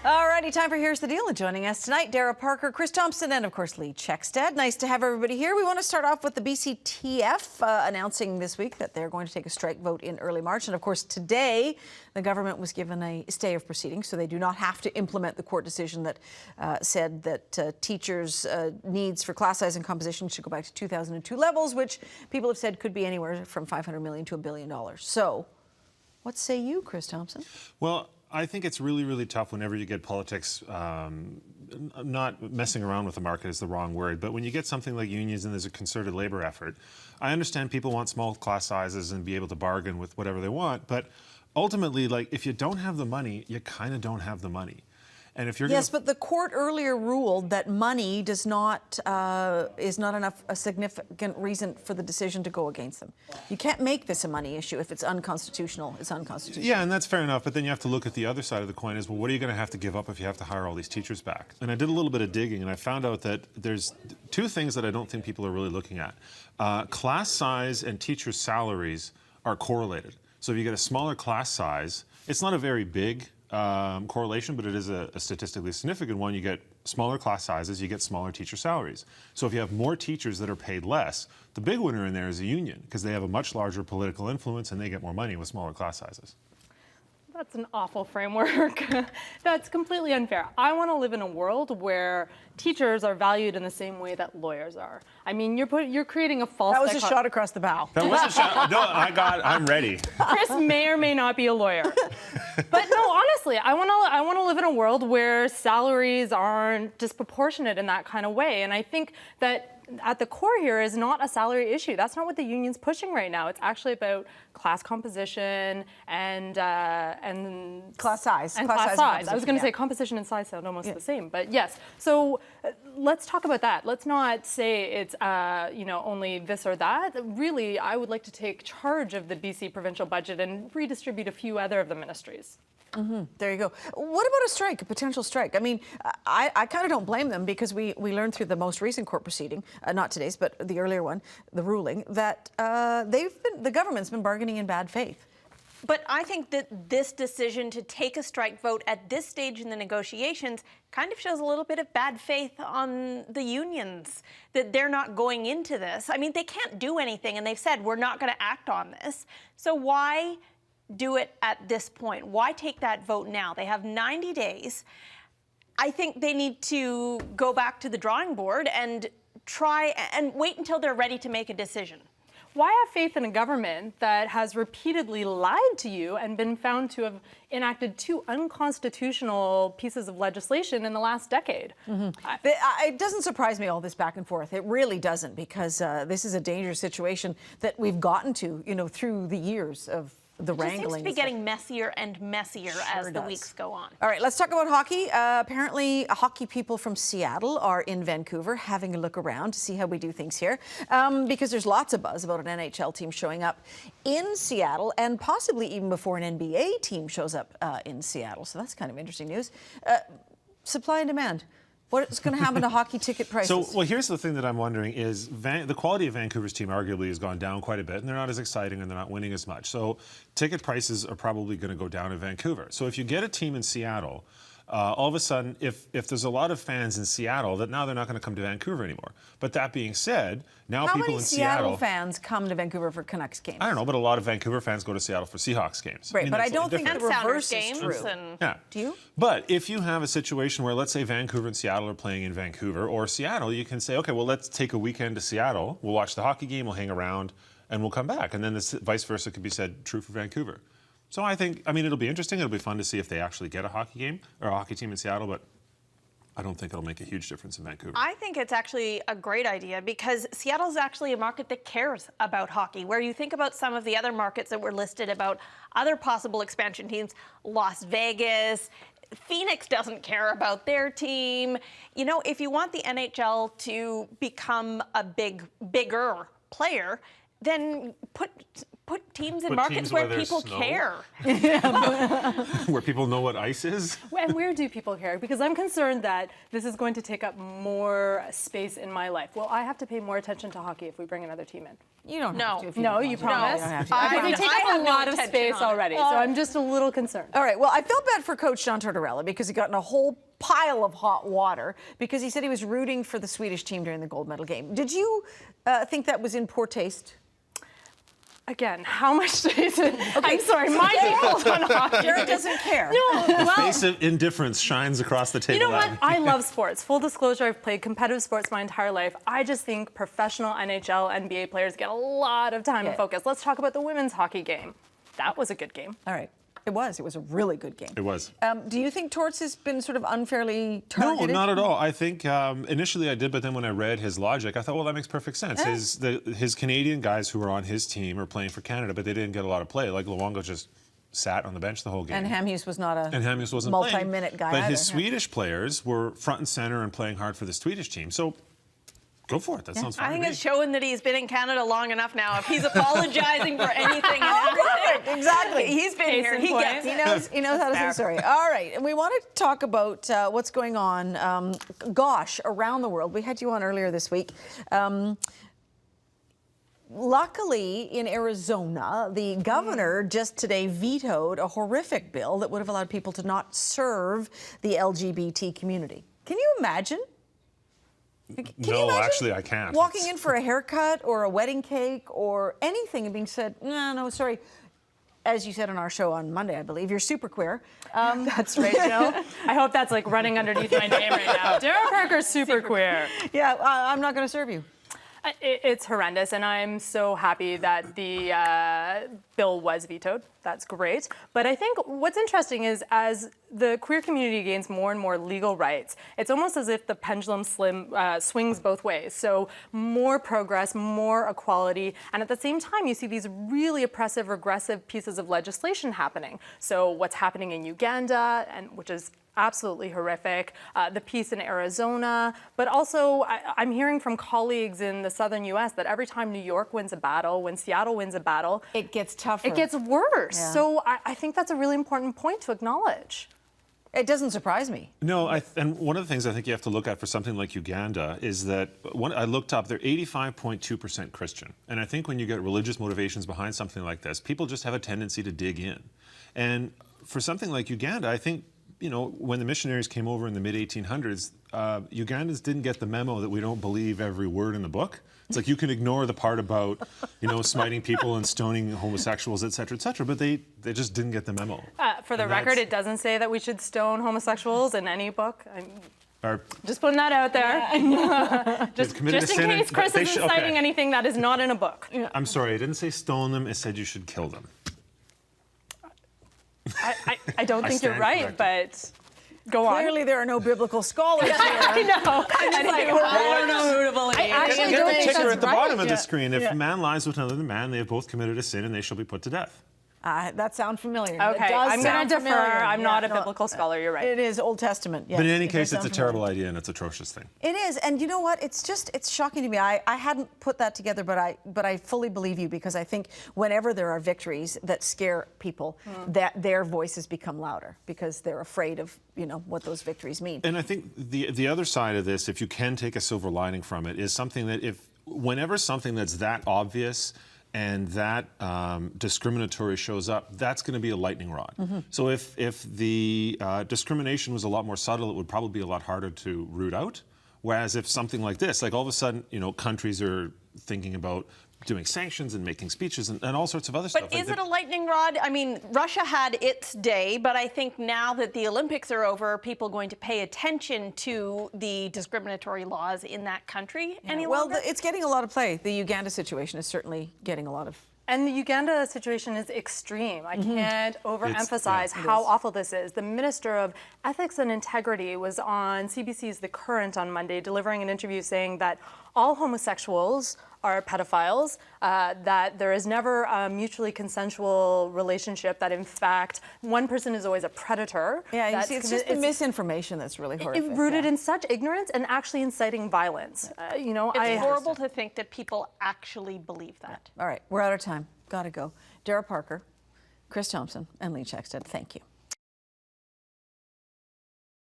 Alrighty, time for Here's the Deal. And joining us tonight, Dara Parker, Chris Thompson, and of course Lee Checkstead. Nice to have everybody here. We want to start off with the BCTF announcing this week that they're going to take a strike vote in early March. And of course today, the government was given a stay of proceedings, so they do not have to implement the court decision that said that teachers' needs for class size and composition should go back to 2002 levels, which people have said could be anywhere from $500 million to $1 billion. So, what say you, Chris Thompson? Well, I think it's really, really tough whenever you get politics, not messing around with the market is the wrong word, but when you get something like unions and there's a concerted labor effort, I understand people want small class sizes and be able to bargain with whatever they want, but ultimately, like, if you don't have the money, you kind of don't have the money. And if you're but the court earlier ruled that money does not is not enough a significant reason for the decision to go against them. You can't make this a money issue if it's unconstitutional. It's unconstitutional. Yeah, and that's fair enough. But then you have to look at the other side of the coin: is well, what are you going to have to give up if you have to hire all these teachers back? And I did a little bit of digging, and I found out that there's two things that I don't think people are really looking at: class size and teacher salaries are correlated. So if you get a smaller class size, it's not a very big correlation, but it is a statistically significant one. You get smaller class sizes, you get smaller teacher salaries. So if you have more teachers that are paid less, the big winner in there is a union, because they have a much larger political influence and they get more money with smaller class sizes. That's an awful framework. That's completely unfair. I want to live in a world where teachers are valued in the same way that lawyers are. I mean, you're creating a false. That was a shot across the bow. That was a shot. No, I'm ready. Chris may or may not be a lawyer, but no, honestly, I want to live in a world where salaries aren't disproportionate in that kind of way, and I think that at the core here is not a salary issue. That's not what the union's pushing right now. It's actually about class composition and class size. And class size. I was going to say composition and size sound almost the same, but yes. So let's talk about that. Let's not say it's only this or that. Really, I would like to take charge of the BC provincial budget and redistribute a few other of the ministries. Mm-hmm. There you go. What about a strike, a potential strike? I mean, I kind of don't blame them, because we learned through the most recent court proceeding, not today's, but the earlier one, the ruling, that the government's been bargaining in bad faith. But I think that this decision to take a strike vote at this stage in the negotiations kind of shows a little bit of bad faith on the unions, that they're not going into this. I mean, they can't do anything, and they've said, we're not going to act on this. So why do it at this point? Why take that vote now? They have 90 days. I think they need to go back to the drawing board and try and wait until they're ready to make a decision. Why have faith in a government that has repeatedly lied to you and been found to have enacted 2 unconstitutional pieces of legislation in the last decade? Mm-hmm. It doesn't surprise me, all this back and forth. It really doesn't, because this is a dangerous situation that we've gotten to, through the years of the wrangling. It seems to be getting messier and messier as the weeks go on. All right, let's talk about hockey. Apparently, hockey people from Seattle are in Vancouver having a look around to see how we do things here, because there's lots of buzz about an NHL team showing up in Seattle, and possibly even before an NBA team shows up in Seattle. So that's kind of interesting news. Supply and demand. What's going to happen to hockey ticket prices? So, well, here's the thing that I'm wondering is the quality of Vancouver's team arguably has gone down quite a bit, and they're not as exciting and they're not winning as much. So ticket prices are probably going to go down in Vancouver. So if you get a team in Seattle, all of a sudden, if there's a lot of fans in Seattle, that now they're not going to come to Vancouver anymore. But that being said, now people in Seattle... How many Seattle fans come to Vancouver for Canucks games? I don't know, but a lot of Vancouver fans go to Seattle for Seahawks games. Right, but I don't think the reverse is true. Yeah. Do you? But if you have a situation where, let's say, Vancouver and Seattle are playing in Vancouver, or Seattle, you can say, okay, well, let's take a weekend to Seattle. We'll watch the hockey game, we'll hang around, and we'll come back. And then this vice versa could be said true for Vancouver. So I mean, it'll be interesting. It'll be fun to see if they actually get a hockey game or a hockey team in Seattle, but I don't think it'll make a huge difference in Vancouver. I think it's actually a great idea, because Seattle's actually a market that cares about hockey. Where you think about some of the other markets that were listed about other possible expansion teams, Las Vegas, Phoenix doesn't care about their team. If you want the NHL to become a bigger player, then put teams in Put markets teams where where there's people snow. care. Where people know what ice is. And where do people care? Because I'm concerned that this is going to take up more space in my life. Well, I have to pay more attention to hockey if we bring another team in. You don't have to. If you No, don't you want to. promise? You don't have to. I Because they promise. take I up have a no lot of attention space on it. already, so I'm just a little concerned. All right. Well, I felt bad for Coach John Tortorella because he got in a whole pile of hot water because he said he was rooting for the Swedish team during the gold medal game. Did you think that was in poor taste? Again, how much space? I'm sorry, my people on hockey. Jared doesn't care. No, well, Face of indifference shines across the table. you know what? Adam. I love sports. Full disclosure, I've played competitive sports my entire life. I just think professional NHL, NBA players get a lot of time and focus. Let's talk about the women's hockey game. That was a good game. All right. It was a really good game. It was. Do you think Torts has been sort of unfairly No, targeted? not at all. I think initially I did, but then when I read his logic, I thought, well, that makes perfect sense. His Canadian guys who were on his team are playing for Canada, but they didn't get a lot of play. Like Luongo just sat on the bench the whole game. And Hamhuis was not a And Hamhuis wasn't multi-minute playing, guy but either. his Swedish players were front and center and playing hard for the Swedish team. So go for it. That sounds fun. I think to me. it's showing that he's been in Canada long enough now. If he's apologizing for anything and everything, Exactly. he's been Case here. in He point. gets it. He knows how to say sorry. All right, and we want to talk about what's going on, around the world. We had you on earlier this week. Luckily, in Arizona, the governor just today vetoed a horrific bill that would have allowed people to not serve the LGBT community. Can you imagine? Can you No, imagine actually, I can't. walking It's- in for a haircut or a wedding cake or anything and being said, no, sorry. As you said on our show on Monday, I believe, you're super queer. That's right, Jill. I hope that's like running underneath my name right now. Dara Parker's super queer. Yeah, I'm not going to serve you. It's horrendous, and I'm so happy that the bill was vetoed. That's great. But I think what's interesting is as the queer community gains more and more legal rights, it's almost as if the pendulum swings both ways. So more progress, more equality, and at the same time, you see these really oppressive, regressive pieces of legislation happening. So what's happening in Uganda, and which is absolutely horrific, the piece in Arizona, but also I'm hearing from colleagues in the southern US that every time New York wins a battle, when Seattle wins a battle, It gets tougher. it gets worse. Yeah. So I think that's a really important point to acknowledge. It doesn't surprise me. No, and one of the things I think you have to look at for something like Uganda is that I looked up, they're 85.2% Christian. And I think when you get religious motivations behind something like this, people just have a tendency to dig in. And for something like Uganda, I think, when the missionaries came over in the mid-1800s, Ugandans didn't get the memo that we don't believe every word in the book. It's like you can ignore the part about, smiting people and stoning homosexuals, et cetera, but they just didn't get the memo. For the And record, that's- it doesn't say that we should stone homosexuals in any book. I'm Or just putting that out there. they've committed Just a in sin and- case Chris they isn't should- citing okay. anything that is not in a book. I'm sorry, it didn't say stone them, it said you should kill them. I don't I think you're stand right, corrected. but go on. Clearly, there are no biblical scholars I here. know. I don't know who to believe. I actually Get don't the think ticker that's at the right. bottom of the Yeah. screen. If Yeah. man lies with another man, they have both committed a sin and they shall be put to death. That sounds familiar. It Okay, does I'm going sound to defer. familiar. I'm not a no, biblical scholar. You're right. It is Old Testament. Yes, But in any it does case, sound it's a familiar. terrible idea and it's an atrocious thing. It is, and you know what? It's shocking to me. I hadn't put that together, but I fully believe you because I think whenever there are victories that scare people, that their voices become louder because they're afraid of what those victories mean. And I think the other side of this, if you can take a silver lining from it, is something that whenever something that's that obvious and that discriminatory shows up, that's going to be a lightning rod. So if the discrimination was a lot more subtle, it would probably be a lot harder to root out. Whereas if something like this, like all of a sudden, countries are thinking about doing sanctions and making speeches and all sorts of other stuff. But is it a lightning rod? I mean, Russia had its day, but I think now that the Olympics are over, are people going to pay attention to the discriminatory laws in that country any Well, longer? it's getting a lot of play. The Uganda situation is certainly getting a lot of. And the Uganda situation is extreme. I can't overemphasize yeah, how awful this is. The Minister of Ethics and Integrity was on CBC's The Current on Monday, delivering an interview saying that all homosexuals are pedophiles, that there is never a mutually consensual relationship, that in fact one person is always a predator. Yeah, you That's see, it's just the misinformation that's really horrific. rooted yeah. in such ignorance and actually inciting violence. You know, It's horrible to think that people actually believe that. All right, we're out of time. Gotta go. Dara Parker, Chris Thompson, and Lee Checkstead, thank you.